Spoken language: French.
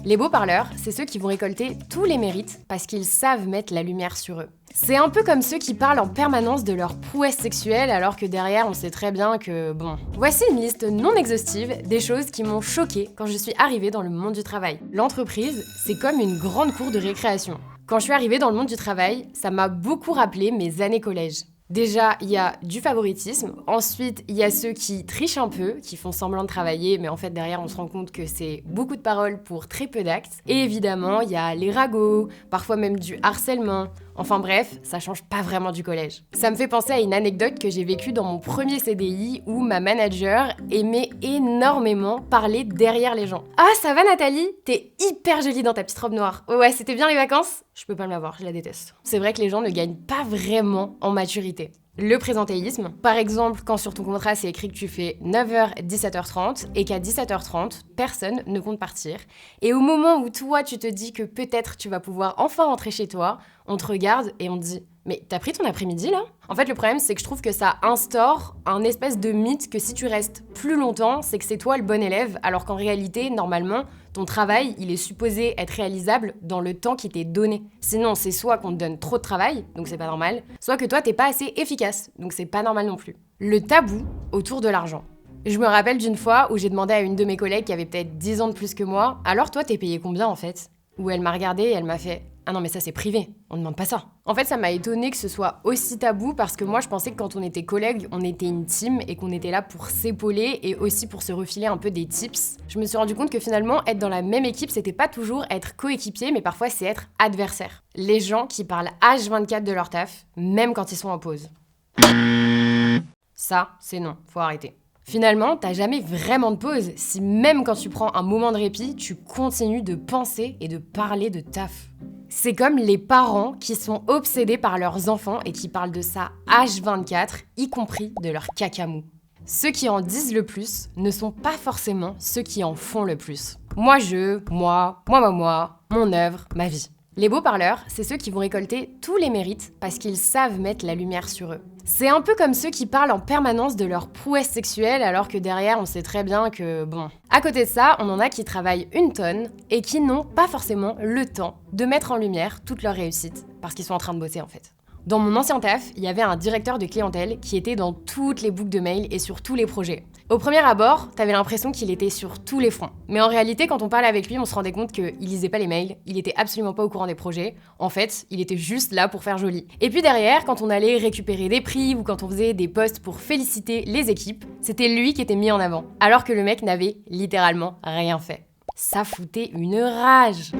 Les beaux parleurs, c'est ceux qui vont récolter tous les mérites parce qu'ils savent mettre la lumière sur eux. C'est un peu comme ceux qui parlent en permanence de leur prouesse sexuelle alors que derrière on sait très bien que bon. Voici une liste non exhaustive des choses qui m'ont choquée quand je suis arrivée dans le monde du travail. L'entreprise, c'est comme une grande cour de récréation. Quand je suis arrivée dans le monde du travail, ça m'a beaucoup rappelé mes années collège. Déjà, il y a du favoritisme. Ensuite, il y a ceux qui trichent un peu, qui font semblant de travailler, mais en fait, derrière, on se rend compte que c'est beaucoup de paroles pour très peu d'actes. Et évidemment, il y a les ragots, parfois même du harcèlement. Enfin bref, ça change pas vraiment du collège. Ça me fait penser à une anecdote que j'ai vécue dans mon premier CDI où ma manager aimait énormément parler derrière les gens. Ah, ça va Nathalie? T'es hyper jolie dans ta petite robe noire. Ouais, c'était bien les vacances? Je peux pas me la voir, je la déteste. C'est vrai que les gens ne gagnent pas vraiment en maturité. Le présentéisme, par exemple, quand sur ton contrat c'est écrit que tu fais 9h, 17h30 et qu'à 17h30, personne ne compte partir. Et au moment où toi tu te dis que peut-être tu vas pouvoir enfin rentrer chez toi, on te regarde et on te dit « Mais t'as pris ton après-midi là ?» En fait, le problème c'est que je trouve que ça instaure un espèce de mythe que si tu restes plus longtemps, c'est que c'est toi le bon élève, alors qu'en réalité, normalement, ton travail, il est supposé être réalisable dans le temps qui t'est donné. Sinon, c'est soit qu'on te donne trop de travail, donc c'est pas normal, soit que toi, t'es pas assez efficace, donc c'est pas normal non plus. Le tabou autour de l'argent. Je me rappelle d'une fois où j'ai demandé à une de mes collègues qui avait peut-être 10 ans de plus que moi « Alors toi, t'es payé combien en fait ?» Où elle m'a regardée et elle m'a fait « Ah non mais ça c'est privé, on demande pas ça ». En fait ça m'a étonnée que ce soit aussi tabou parce que moi je pensais que quand on était collègues, on était une team et qu'on était là pour s'épauler et aussi pour se refiler un peu des tips. Je me suis rendu compte que finalement être dans la même équipe c'était pas toujours être coéquipier mais parfois c'est être adversaire. Les gens qui parlent H24 de leur taf, même quand ils sont en pause. Ça c'est non, faut arrêter. Finalement, t'as jamais vraiment de pause si même quand tu prends un moment de répit, tu continues de penser et de parler de taf. C'est comme les parents qui sont obsédés par leurs enfants et qui parlent de ça H24, y compris de leur cacamou. Ceux qui en disent le plus ne sont pas forcément ceux qui en font le plus. Moi, mon œuvre, ma vie. Les beaux parleurs, c'est ceux qui vont récolter tous les mérites parce qu'ils savent mettre la lumière sur eux. C'est un peu comme ceux qui parlent en permanence de leur prouesse sexuelle alors que derrière on sait très bien que bon. À côté de ça, on en a qui travaillent une tonne et qui n'ont pas forcément le temps de mettre en lumière toute leur réussite parce qu'ils sont en train de bosser en fait. Dans mon ancien taf, il y avait un directeur de clientèle qui était dans toutes les boucles de mails et sur tous les projets. Au premier abord, t'avais l'impression qu'il était sur tous les fronts. Mais en réalité, quand on parlait avec lui, on se rendait compte qu'il lisait pas les mails, il était absolument pas au courant des projets. En fait, il était juste là pour faire joli. Et puis derrière, quand on allait récupérer des prix ou quand on faisait des posts pour féliciter les équipes, c'était lui qui était mis en avant. Alors que le mec n'avait littéralement rien fait. Ça foutait une rage.